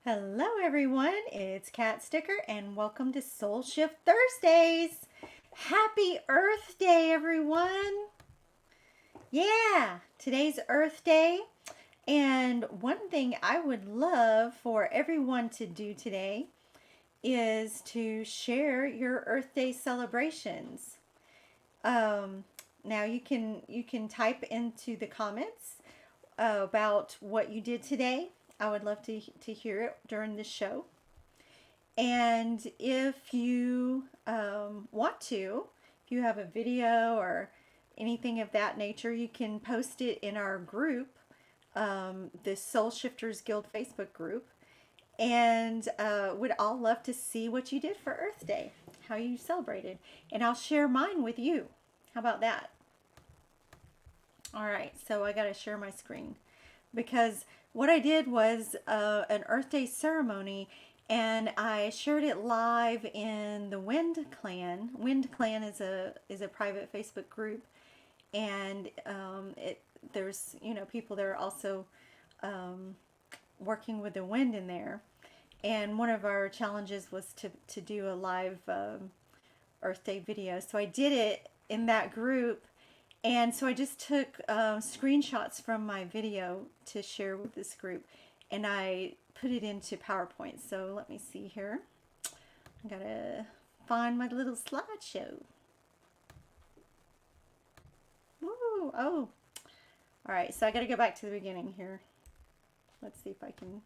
Hello everyone, it's Kat Sticker and welcome to Soul Shift Thursdays. Happy Earth Day everyone. Yeah, today's Earth Day and one thing I would love for everyone to do today is to share your Earth Day celebrations. Um, Now you can type into the comments about what you did today. I would love to hear it during the show. And if you want to, if you have a video or anything of that nature, you can post it in our group, the Soul Shifters Guild Facebook group. And would all love to see what you did for Earth Day, how you celebrated. And I'll share mine with you. How about that? All right, so I got to share my screen because what I did was an Earth Day ceremony and I shared it live in the Wind Clan. Wind Clan is a private Facebook group, and there's people that are also working with the wind in there. And one of our challenges was to do a live Earth Day video. So I did it in that group, and so I just took screenshots from my video to share with this group, and I put it into PowerPoint. So let me see here. I gotta find my little slideshow. Woo! Oh, all right. So I gotta go back to the beginning here. Let's see if I can.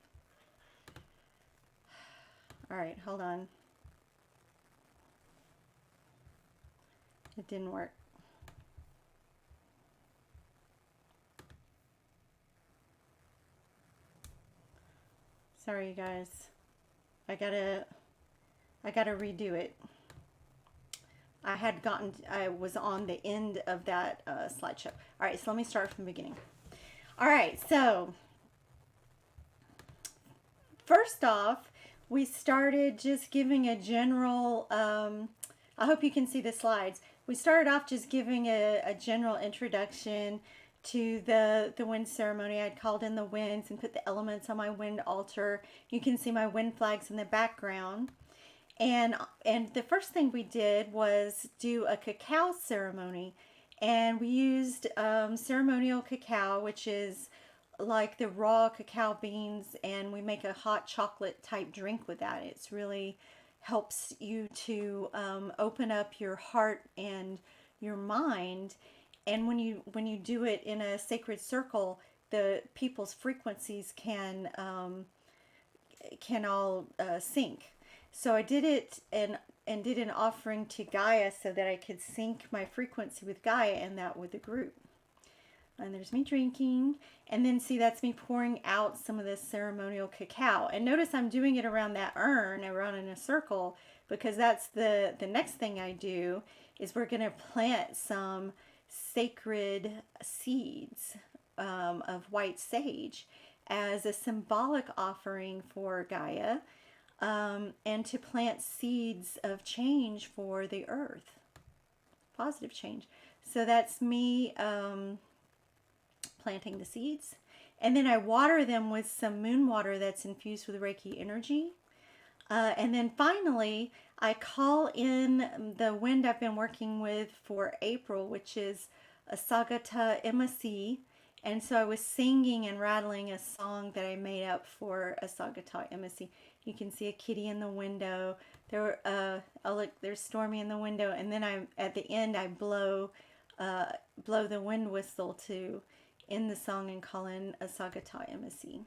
All right, hold on. It didn't work. Sorry, you guys. I gotta redo it. I was on the end of that slideshow. All right, so let me start from the beginning. All right, so first off, we started just giving a general, I hope you can see the slides. We started off just giving a general introduction to the wind ceremony. I'd called in the winds and put the elements on my wind altar. You can see my wind flags in the background. And the first thing we did was do a cacao ceremony. And we used ceremonial cacao, which is like the raw cacao beans, and we make a hot chocolate type drink with that. It's really helps you to open up your heart and your mind. And when you do it in a sacred circle, the people's frequencies can all sync. So I did it and did an offering to Gaia so that I could sync my frequency with Gaia and that with the group. And there's me drinking, and then see, that's me pouring out some of this ceremonial cacao. And notice I'm doing it around that urn, around in a circle, because that's the next thing I do is we're going to plant some sacred seeds of white sage as a symbolic offering for Gaia, and to plant seeds of change for the earth, positive change. So that's me planting the seeds. And then I water them with some moon water that's infused with Reiki energy. And then finally, I call in the wind I've been working with for April, which is Asagata Emasi. And so I was singing and rattling a song that I made up for Asagata Emasi. You can see a kitty in the window. Oh look, there's Stormy in the window. And then at the end I blow the wind whistle to end the song and call in Asagata Emasi.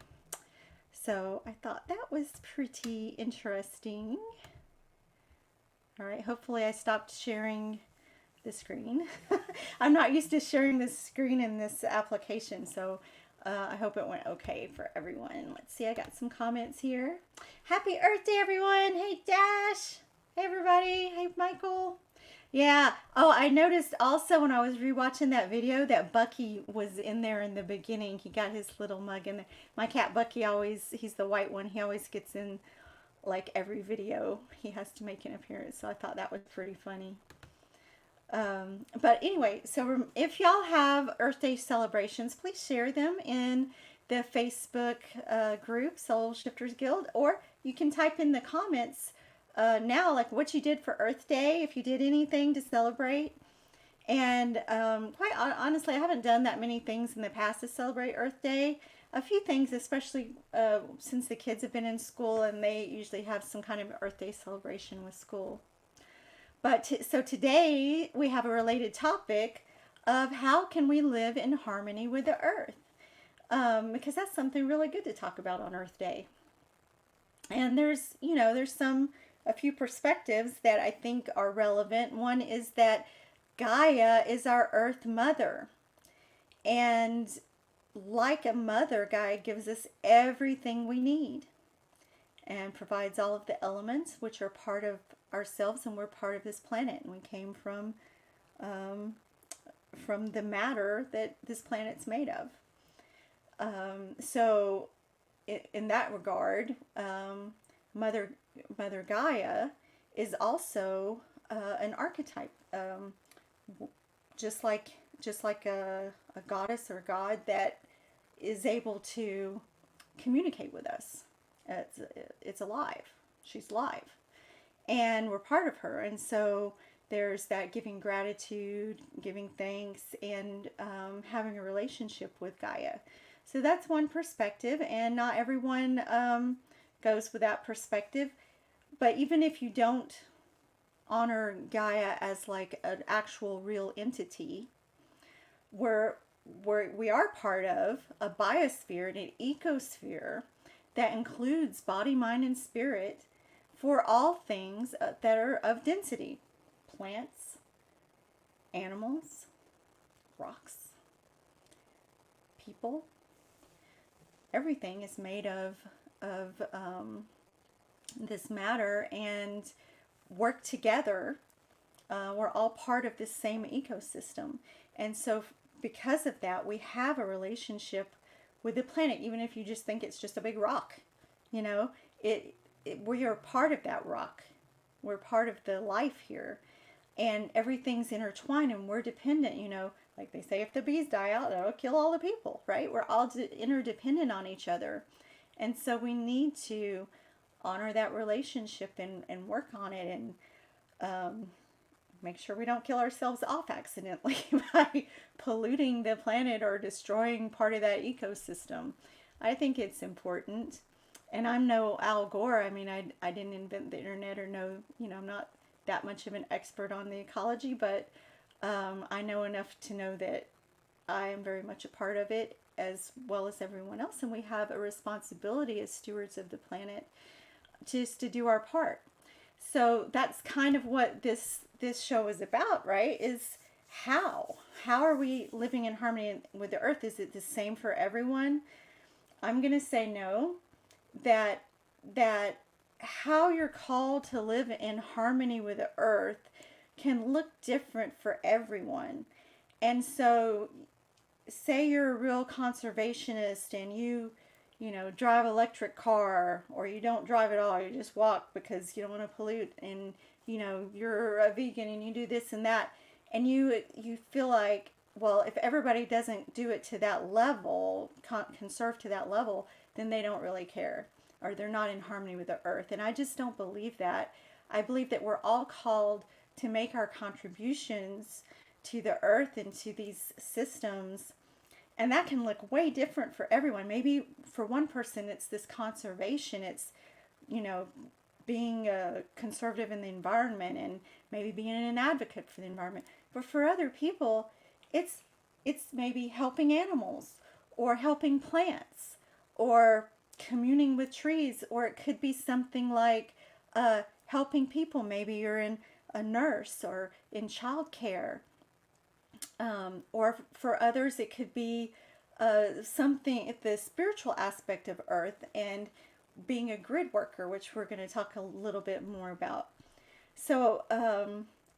So I thought that was pretty interesting. All right, hopefully I stopped sharing the screen. I'm not used to sharing this screen in this application, so I hope it went okay for everyone. Let's see, I got some comments here. Happy Earth Day, everyone. Hey, Dash. Hey, everybody. Hey, Michael. Yeah. Oh, I noticed also when I was rewatching that video that Bucky was in there in the beginning. He got his little mug in there. My cat Bucky he's the white one. He always gets in like every video. He has to make an appearance. So I thought that was pretty funny. But anyway, so if y'all have Earth Day celebrations, please share them in the Facebook group, Soul Shifters Guild, or you can type in the comments now, like what you did for Earth Day, if you did anything to celebrate. And quite honestly, I haven't done that many things in the past to celebrate Earth Day. A few things, especially since the kids have been in school and they usually have some kind of Earth Day celebration with school. But so today we have a related topic of how can we live in harmony with the earth, because that's something really good to talk about on Earth Day. And there's a few perspectives that I think are relevant. One is that Gaia is our earth mother. And like a mother, Gaia gives us everything we need and provides all of the elements which are part of ourselves, and we're part of this planet. And we came from the matter that this planet's made of. So in that regard, Mother Gaia is also an archetype, just like a goddess or god that is able to communicate with us. It's alive. She's live, and we're part of her. And so there's that giving gratitude, giving thanks, and having a relationship with Gaia. So that's one perspective, and not everyone goes with that perspective. But even if you don't honor Gaia as like an actual real entity, we are part of a biosphere and an ecosphere that includes body, mind, and spirit for all things that are of density. Plants, animals, rocks, people. Everything is made of this matter and work together. We're all part of this same ecosystem. And so because of that, we have a relationship with the planet, even if you just think it's just a big rock. We are part of that rock. We're part of the life here. And everything's intertwined, and we're dependent, like they say, if the bees die out, that'll kill all the people, right? We're all interdependent on each other. And so we need to honor that relationship and work on it, and make sure we don't kill ourselves off accidentally by polluting the planet or destroying part of that ecosystem. I think it's important. And I'm no Al Gore. I mean, I didn't invent the internet or know, I'm not that much of an expert on the ecology, but I know enough to know that I am very much a part of it as well as everyone else, and we have a responsibility as stewards of the planet just to do our part. So that's kind of what this show is about, right? Is how are we living in harmony with the earth? Is it the same for everyone? I'm going to say no. That how you're called to live in harmony with the earth can look different for everyone. And so say you're a real conservationist and you drive an electric car, or you don't drive at all, you just walk because you don't want to pollute, and you're a vegan and you do this and that, and you feel like, well, if everybody doesn't do it to that level, conserve to that level, then they don't really care, or they're not in harmony with the earth. And I just don't believe that. I believe that we're all called to make our contributions to the earth and to these systems. And that can look way different for everyone. Maybe for one person, it's this conservation. It's, being a conservative in the environment, and maybe being an advocate for the environment. But for other people, it's maybe helping animals, or helping plants, or communing with trees, or it could be something like helping people. Maybe you're in a nurse or in childcare, or for others it could be something at the spiritual aspect of earth and being a grid worker, which we're going to talk a little bit more about. So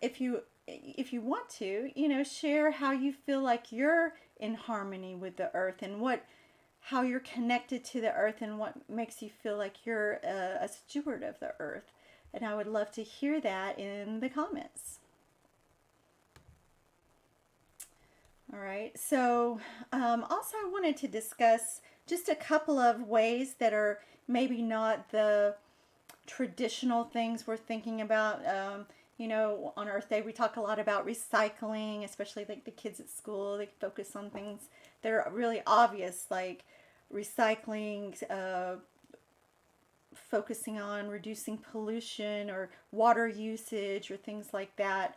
if you want to, share how you feel like you're in harmony with the earth, and how you're connected to the earth, and what makes you feel like you're a steward of the earth. And I would love to hear that in the comments. All right, so also I wanted to discuss just a couple of ways that are maybe not the traditional things we're thinking about. On Earth Day, we talk a lot about recycling, especially like the kids at school. They focus on things that are really obvious, like recycling, focusing on reducing pollution or water usage or things like that.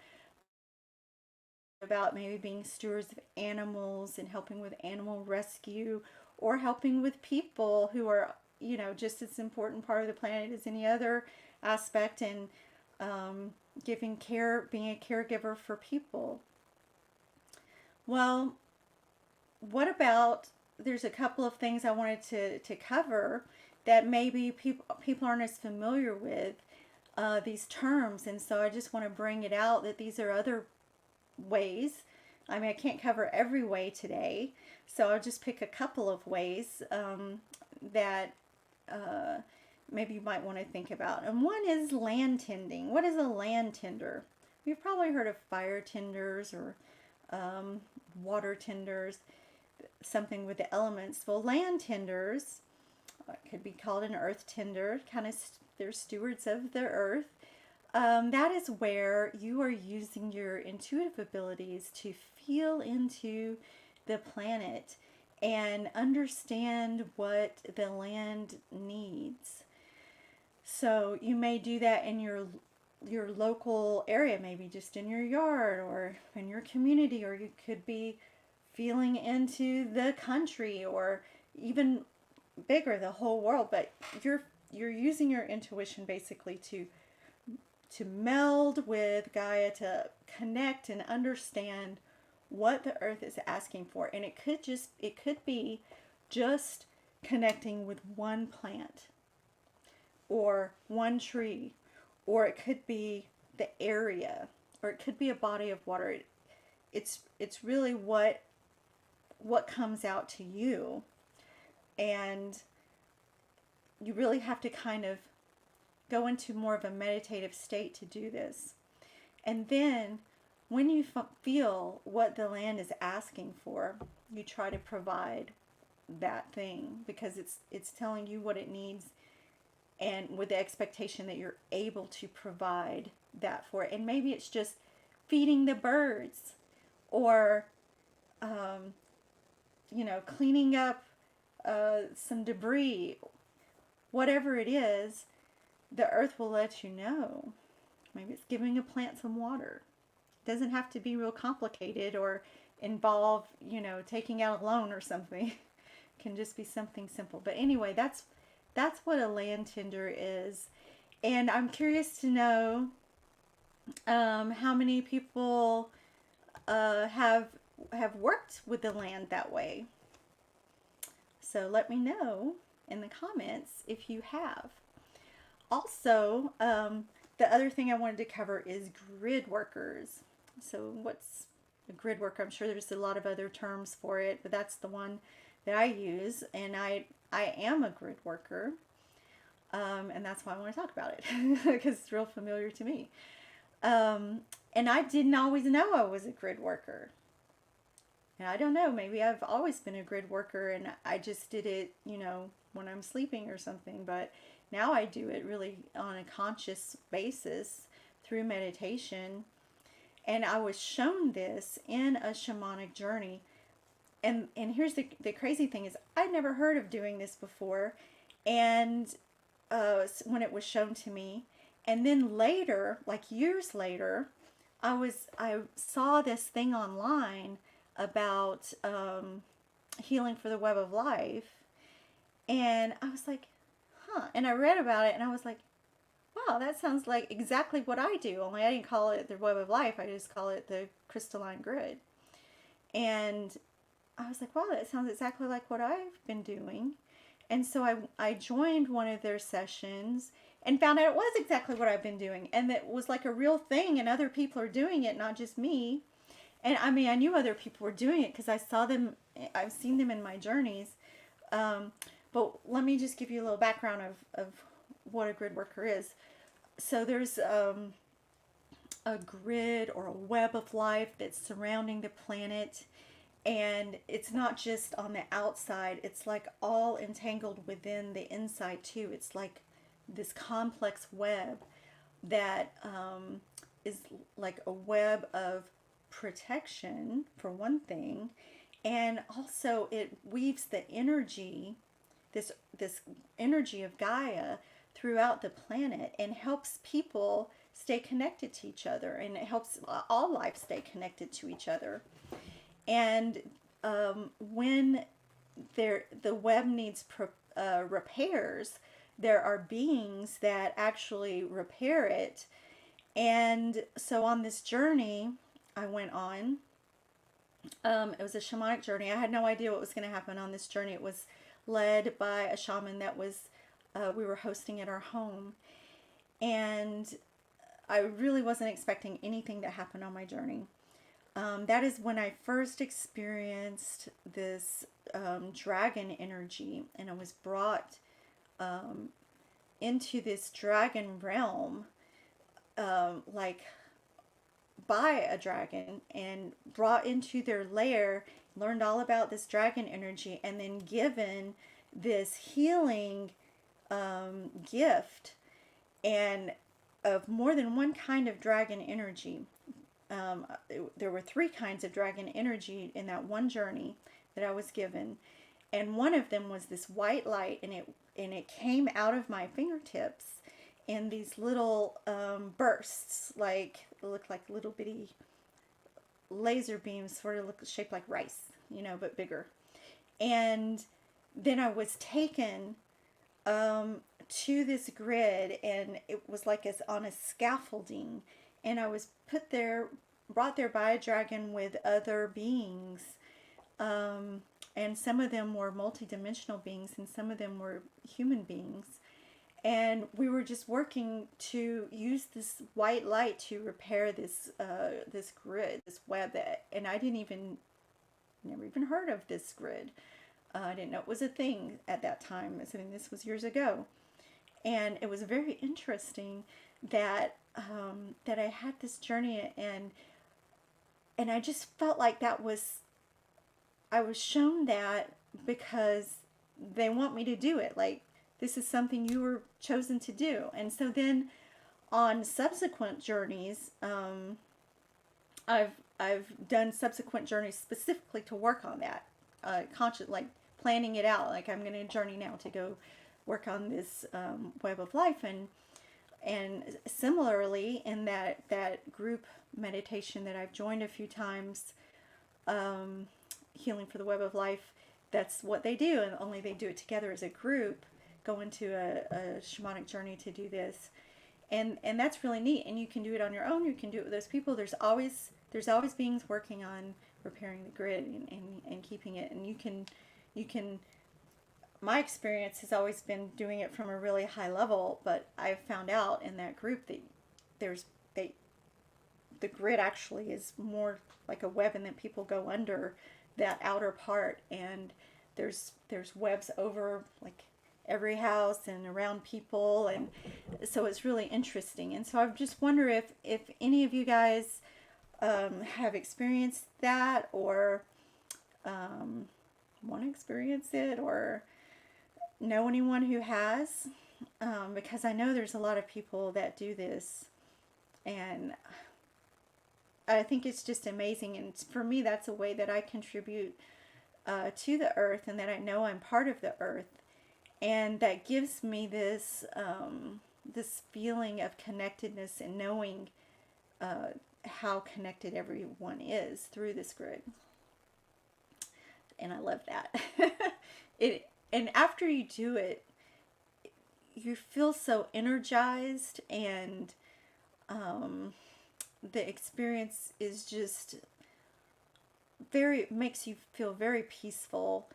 About maybe being stewards of animals and helping with animal rescue or helping with people who are, just as important part of the planet as any other aspect, and giving care, being a caregiver for people. Well, what about, there's a couple of things I wanted to cover that maybe people aren't as familiar with these terms, and so I just want to bring it out that these are other ways. I mean, I can't cover every way today, so I'll just pick a couple of ways that maybe you might want to think about. And one is land tending. What is a land tender? You've probably heard of fire tenders or water tenders, something with the elements. Well, land tenders could be called an earth tender, kind of they're stewards of the earth. That is where you are using your intuitive abilities to feel into the planet and understand what the land needs. So you may do that in your local area, maybe just in your yard or in your community, or you could be feeling into the country or even bigger, the whole world. But you're using your intuition basically to meld with Gaia, to connect and understand what the earth is asking for. And it could be just connecting with one plant or one tree, or it could be the area, or it could be a body of water. It's really what comes out to you. And you really have to kind of go into more of a meditative state to do this. And then when you feel what the land is asking for, you try to provide that thing, because it's telling you what it needs, and with the expectation that you're able to provide that for it. And maybe it's just feeding the birds, or cleaning up some debris. Whatever it is, the earth will let you know. Maybe it's giving a plant some water. It doesn't have to be real complicated or involve, taking out a loan or something. It can just be something simple. But anyway, that's what a land tender is. And I'm curious to know how many people have worked with the land that way. So let me know in the comments if you have. Also, the other thing I wanted to cover is grid workers. So what's a grid worker? I'm sure there's a lot of other terms for it, but that's the one that I use. And I am a grid worker. And that's why I want to talk about it, because it's real familiar to me. And I didn't always know I was a grid worker. And I don't know, maybe I've always been a grid worker and I just did it, when I'm sleeping or something. But now I do it really on a conscious basis through meditation. And I was shown this in a shamanic journey. And here's the crazy thing is, I'd never heard of doing this before. And when it was shown to me, and then later, like years later, I saw this thing online about healing for the web of life, and I was like, huh. And I read about it, and I was like, wow, that sounds like exactly what I do. Only I didn't call it the web of life. I just call it the crystalline grid. And I was like, wow, that sounds exactly like what I've been doing. And so I joined one of their sessions and found out it was exactly what I've been doing. And it was like a real thing, and other people are doing it, not just me. And I mean, I knew other people were doing it because I've seen them in my journeys. But let me just give you a little background of what a grid worker is. So there's a grid or a web of life that's surrounding the planet. And it's not just on the outside, it's like all entangled within the inside too. It's like this complex web that is like a web of protection, for one thing, and also it weaves the energy, this energy of Gaia throughout the planet, and helps people stay connected to each other, and it helps all life stay connected to each other. And when the web needs repairs, there are beings that actually repair it. And so on this journey I went on, it was a shamanic journey. I had no idea what was going to happen on this journey. It was led by a shaman that was we were hosting at our home, and I really wasn't expecting anything to happen on my journey. That is when I first experienced this dragon energy, and I was brought into this dragon realm, like by a dragon, and brought into their lair, learned all about this dragon energy, and then given this healing gift, and of more than one kind of dragon energy. There were three kinds of dragon energy in that one journey that I was given, and one of them was this white light, and it came out of my fingertips in these little bursts, like looked like little bitty laser beams, sort of look shaped like rice, but bigger. And then I was taken to this grid, and it was like as on a scaffolding, and I was brought there by a dragon with other beings, and some of them were multidimensional beings, and some of them were human beings, and we were just working to use this white light to repair this grid, this web and I never even heard of this grid. I didn't know it was a thing at that time. I mean, this was years ago, and it was very interesting that that I had this journey, and I just felt like I was shown that because they want me to do it. Like, this is something you were chosen to do. And so then on subsequent journeys, I've done subsequent journeys specifically to work on that, like planning it out. Like, I'm going to journey now to go work on this web of life, and similarly in that group meditation that I've joined a few times, Healing for the Web of Life, that's what they do, and only they do it together as a group, go into a shamanic journey to do this, and that's really neat. And you can do it on your own, you can do it with those people. There's always beings working on repairing the grid, and keeping it, and you can my experience has always been doing it from a really high level, but I've found out in that group that the grid actually is more like a web, and that people go under that outer part, and there's webs over like every house and around people, and so it's really interesting. And so I just wonder if any of you guys have experienced that, or want to experience it, or know anyone who has, because I know there's a lot of people that do this, and I think it's just amazing. And for me, that's a way that I contribute to the earth, and that I know I'm part of the earth, and that gives me this this feeling of connectedness, and knowing how connected everyone is through this grid. And I love that. And after you do it, you feel so energized, and the experience is just makes you feel very peaceful,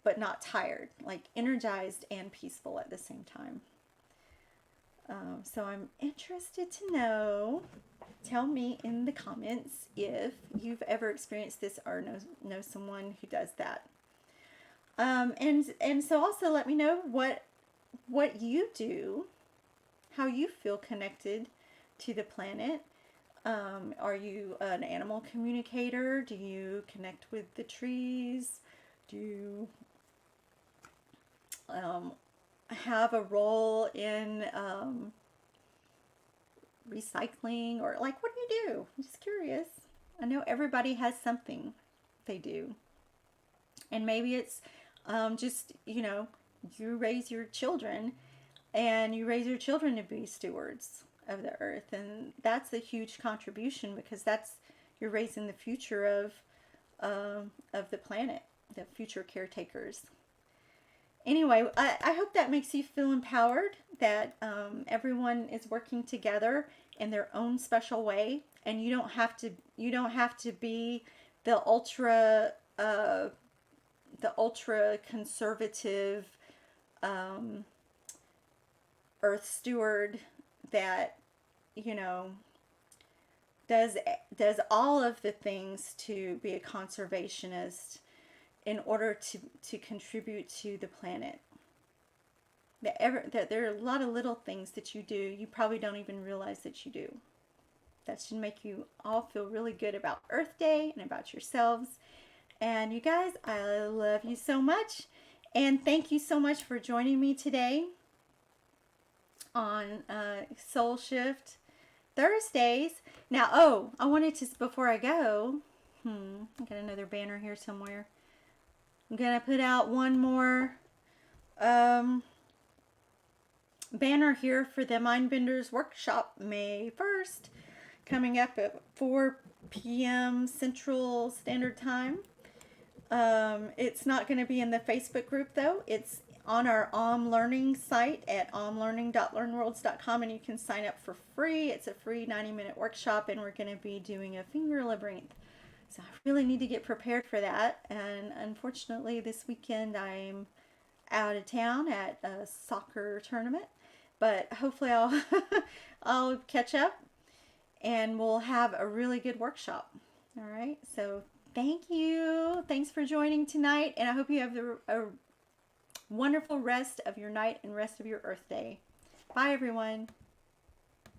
but not tired, like energized and peaceful at the same time. So I'm interested to know, tell me in the comments if you've ever experienced this, or know someone who does that. And so also let me know what you do, how you feel connected to the planet. Are you an animal communicator? Do you connect with the trees? Do you have a role in recycling, or like, what do you do? I'm just curious. I know everybody has something they do, and maybe it's just, you raise your children, and you raise your children to be stewards of the earth, and that's a huge contribution, because you're raising the future of the planet, the future caretakers. Anyway, I hope that makes you feel empowered, that everyone is working together in their own special way, and you don't have to be the ultra conservative earth steward that you know does all of the things to be a conservationist in order to contribute to the planet. That there are a lot of little things that you do you probably don't even realize that you do. That should make you all feel really good about Earth Day and about yourselves. And you guys, I love you so much. And thank you so much for joining me today on Soul Shift Thursdays. Now, I wanted to, before I go, I got another banner here somewhere. I'm going to put out one more banner here for the Mindbenders Workshop, May 1st, coming up at 4 p.m. Central Standard Time. It's not going to be in the Facebook group, though. It's on our Learning site at omlearning.learnworlds.com, and you can sign up for free. It's a free 90-minute workshop, and we're going to be doing a finger labyrinth. So I really need to get prepared for that, and unfortunately this weekend I'm out of town at a soccer tournament, but hopefully I'll catch up and we'll have a really good workshop. All right, so thank you. Thanks for joining tonight, and I hope you have a wonderful rest of your night and rest of your Earth Day. Bye, everyone.